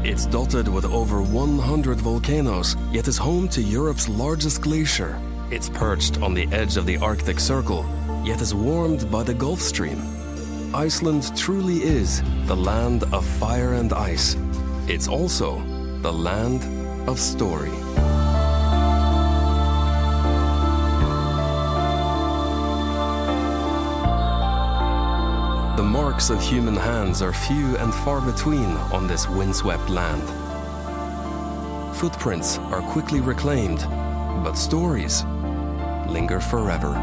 It's dotted with over 100 volcanoes, yet is home to Europe's largest glacier. It's perched on the edge of the Arctic Circle, yet is warmed by the Gulf Stream. Iceland truly is the land of fire and ice. It's also the land of story. The marks of human hands are few and far between on this windswept land. Footprints are quickly reclaimed, but stories linger forever.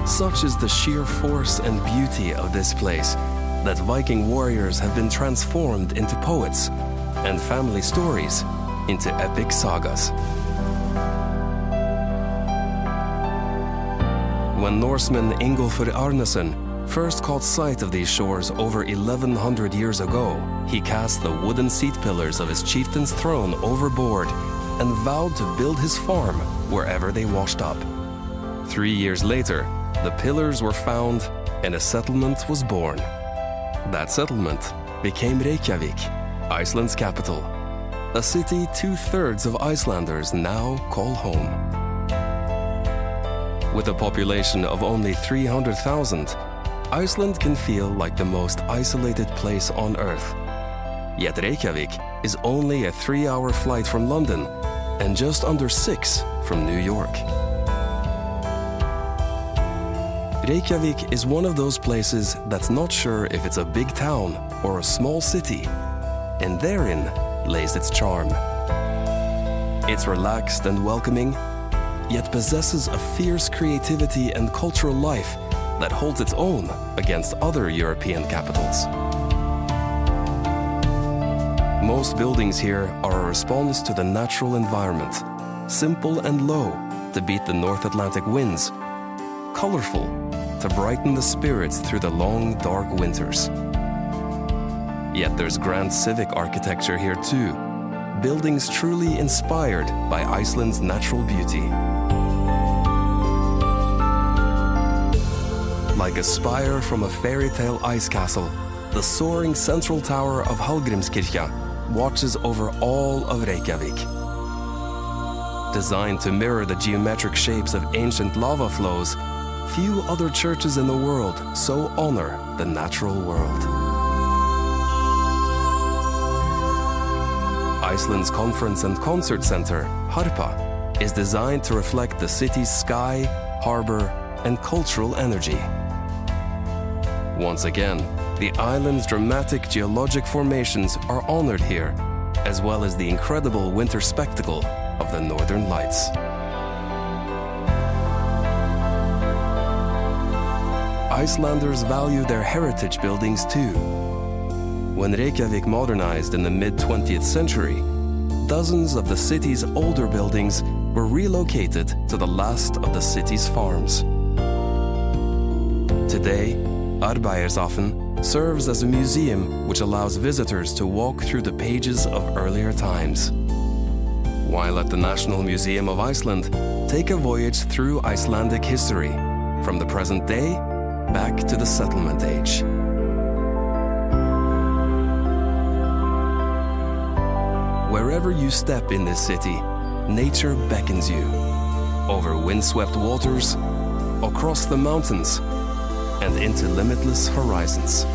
Such is the sheer force and beauty of this place that Viking warriors have been transformed into poets and family stories into epic sagas. When Norseman Ingolfur Arnesen first caught sight of these shores over 1100 years ago, he cast the wooden seat pillars of his chieftain's throne overboard and vowed to build his farm wherever they washed up. 3 years later, the pillars were found and a settlement was born. That settlement became Reykjavik, Iceland's capital, a city 2/3 of Icelanders now call home. With a population of only 300,000, Iceland can feel like the most isolated place on Earth. Yet Reykjavik is only a 3-hour flight from London and just under 6 from New York. Reykjavik is one of those places that's not sure if it's a big town or a small city, and therein lays its charm. It's relaxed and welcoming, yet possesses a fierce creativity and cultural life that holds its own against other European capitals. Most buildings here are a response to the natural environment, simple and low to beat the North Atlantic winds, colorful to brighten the spirits through the long, dark winters. Yet there's grand civic architecture here too, buildings truly inspired by Iceland's natural beauty. Like a spire from a fairy tale ice castle, the soaring central tower of Hallgrímskirkja watches over all of Reykjavik. Designed to mirror the geometric shapes of ancient lava flows, few other churches in the world so honor the natural world. Iceland's conference and concert center, Harpa, is designed to reflect the city's sky, harbor, and cultural energy. Once again, the island's dramatic geologic formations are honored here, as well as the incredible winter spectacle of the Northern Lights. Icelanders value their heritage buildings too. When Reykjavik modernized in the mid-20th century, dozens of the city's older buildings were relocated to the last of the city's farms. Today, Arbeiðarsáttr serves as a museum which allows visitors to walk through the pages of earlier times. While at the National Museum of Iceland, take a voyage through Icelandic history, from the present day back to the settlement age. Wherever you step in this city, nature beckons you. Over windswept waters, across the mountains, and into limitless horizons.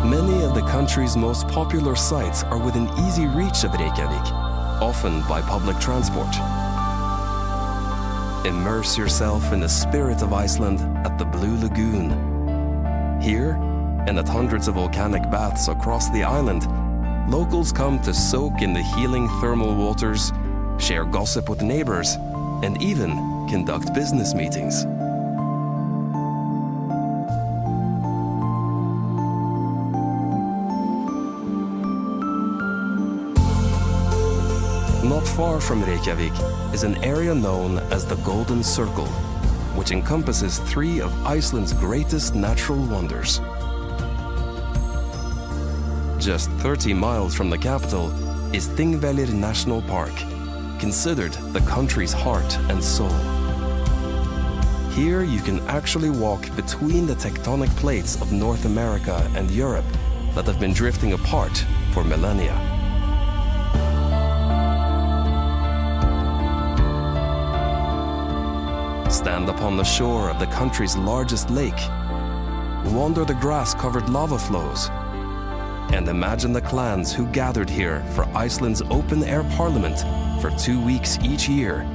Many of the country's most popular sites are within easy reach of Reykjavik, often by public transport. Immerse yourself in the spirit of Iceland at the Blue Lagoon. Here, and at hundreds of volcanic baths across the island, locals come to soak in the healing thermal waters, share gossip with neighbors, and even conduct business meetings. Not far from Reykjavik is an area known as the Golden Circle, which encompasses 3 of Iceland's greatest natural wonders. Just 30 miles from the capital is Thingvellir National Park, considered the country's heart and soul. Here you can actually walk between the tectonic plates of North America and Europe that have been drifting apart for millennia. Stand upon the shore of the country's largest lake, wander the grass-covered lava flows, and imagine the clans who gathered here for Iceland's open-air parliament for 2 weeks each year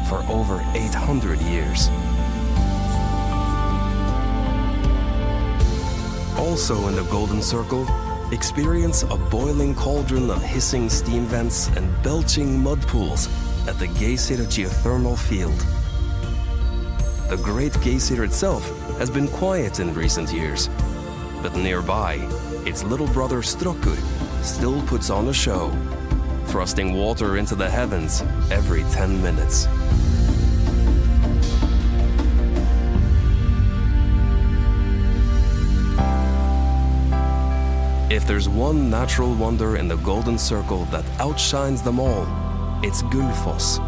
for over 800 years. Also in the Golden Circle, experience a boiling cauldron of hissing steam vents and belching mud pools at the Geysir geothermal field. The Great Geysir itself has been quiet in recent years, but nearby, its little brother Strokkur still puts on a show, thrusting water into the heavens every 10 minutes. If there's one natural wonder in the Golden Circle that outshines them all, it's Gullfoss.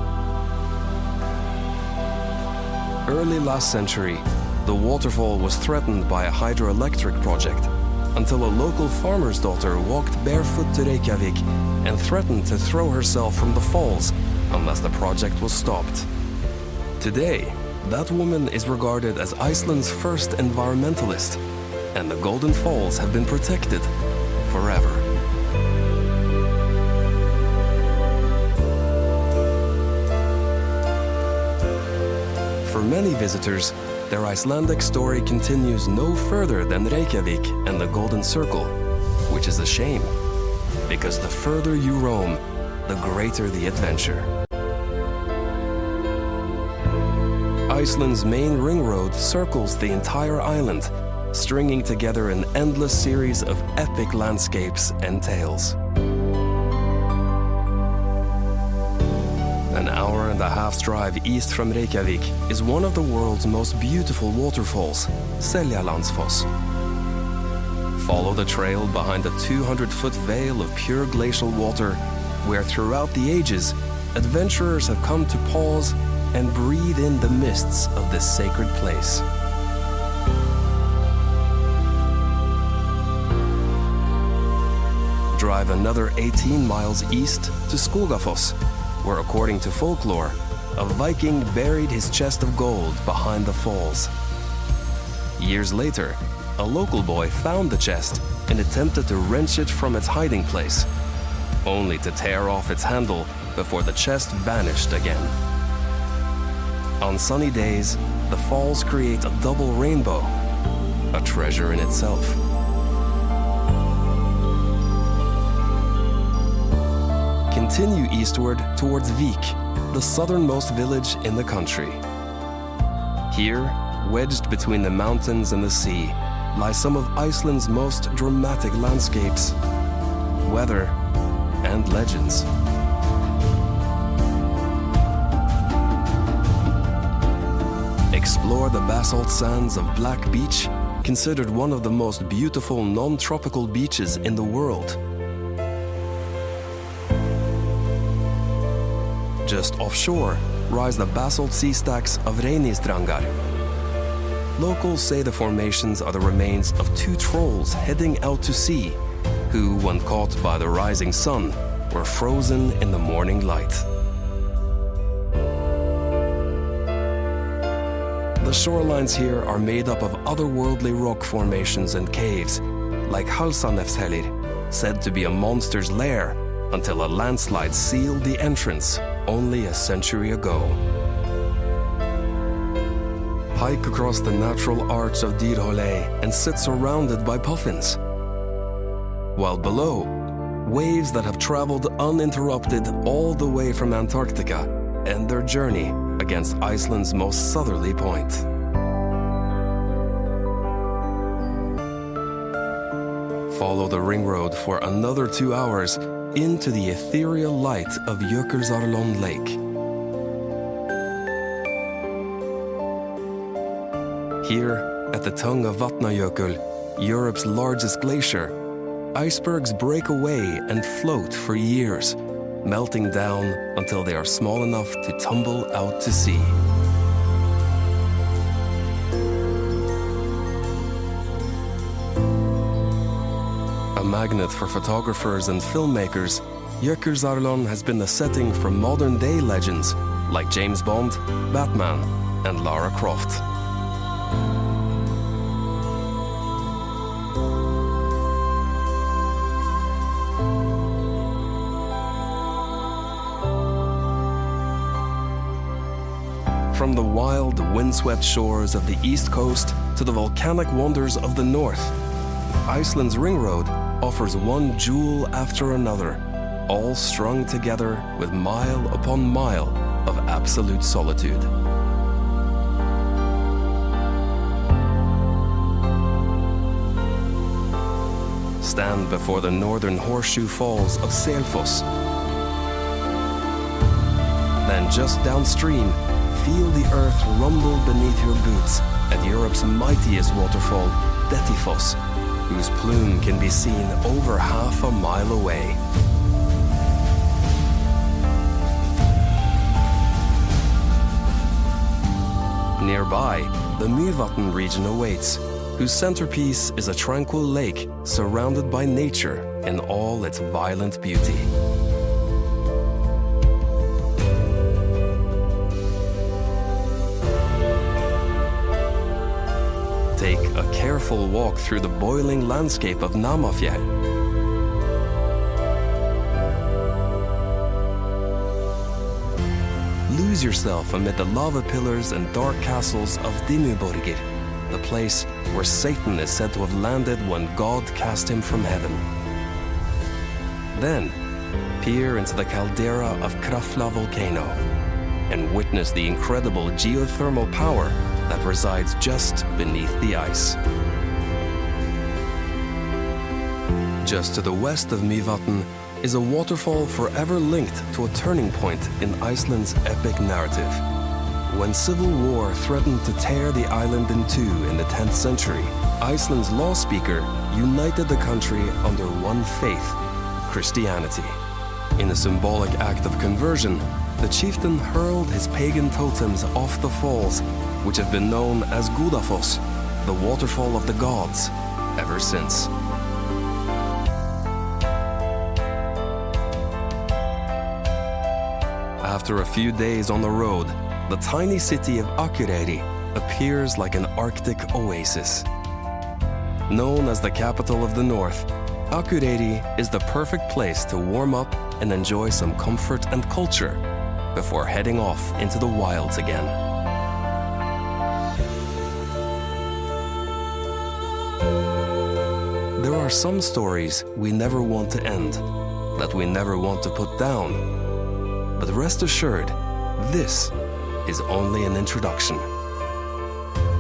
Early last century, the waterfall was threatened by a hydroelectric project until a local farmer's daughter walked barefoot to Reykjavik and threatened to throw herself from the falls unless the project was stopped. Today, that woman is regarded as Iceland's first environmentalist, and the Golden Falls have been protected forever. For many visitors, their Icelandic story continues no further than Reykjavik and the Golden Circle, which is a shame, because the further you roam, the greater the adventure. Iceland's main ring road circles the entire island, stringing together an endless series of epic landscapes and tales. An hour-and-a-half's drive east from Reykjavik is one of the world's most beautiful waterfalls, Seljalandsfoss. Follow the trail behind a 200-foot veil of pure glacial water, where throughout the ages, adventurers have come to pause and breathe in the mists of this sacred place. Drive another 18 miles east to Skogafoss, where, according to folklore, a Viking buried his chest of gold behind the falls. Years later, a local boy found the chest and attempted to wrench it from its hiding place, only to tear off its handle before the chest vanished again. On sunny days, the falls create a double rainbow, a treasure in itself. Continue eastward towards Vik, the southernmost village in the country. Here, wedged between the mountains and the sea, lie some of Iceland's most dramatic landscapes, weather, and legends. Explore the basalt sands of Black Beach, considered one of the most beautiful non-tropical beaches in the world. Just offshore rise the basalt sea stacks of Reynistrangar. Locals say the formations are the remains of two trolls heading out to sea, who, when caught by the rising sun, were frozen in the morning light. The shorelines here are made up of otherworldly rock formations and caves, like Halsanefshellir, said to be a monster's lair until a landslide sealed the entrance only a century ago. Hike across the natural arch of Dyrhólaey and sit surrounded by puffins. While below, waves that have traveled uninterrupted all the way from Antarctica end their journey against Iceland's most southerly point. Follow the ring road for another 2 hours into the ethereal light of Jökulsárlón Lake. Here, at the tongue of Vatnajökull, Europe's largest glacier, icebergs break away and float for years, melting down until they are small enough to tumble out to sea. magnet for photographers and filmmakers, Jökulsárlón has been the setting for modern-day legends like James Bond, Batman, and Lara Croft. From the wild, windswept shores of the east coast to the volcanic wonders of the north, Iceland's ring road offers one jewel after another, all strung together with mile upon mile of absolute solitude. Stand before the northern horseshoe falls of Selfoss. Then just downstream, feel the earth rumble beneath your boots at Europe's mightiest waterfall, Dettifoss, whose plume can be seen over half a mile away. Nearby, the Mývatn region awaits, whose centerpiece is a tranquil lake surrounded by nature in all its violent beauty. Take a careful walk through the boiling landscape of Namafjell. Lose yourself amid the lava pillars and dark castles of Dimmuborgir, the place where Satan is said to have landed when God cast him from heaven. Then, peer into the caldera of Krafla volcano and witness the incredible geothermal power that resides just beneath the ice. Just to the west of Mývatn is a waterfall forever linked to a turning point in Iceland's epic narrative. When civil war threatened to tear the island in two in the 10th century, Iceland's law speaker united the country under one faith, Christianity. In a symbolic act of conversion, the chieftain hurled his pagan totems off the falls, which have been known as Gudafoss, the waterfall of the gods, ever since. After a few days on the road, the tiny city of Akureyri appears like an Arctic oasis. Known as the capital of the north, Akureyri is the perfect place to warm up and enjoy some comfort and culture before heading off into the wilds again. There are some stories we never want to end, that we never want to put down. But rest assured, this is only an introduction.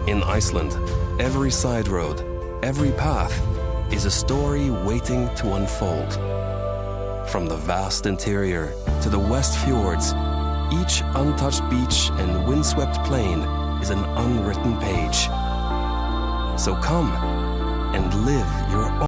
In Iceland, every side road, every path is a story waiting to unfold. From the vast interior to the west fjords, each untouched beach and windswept plain is an unwritten page. So come and live your own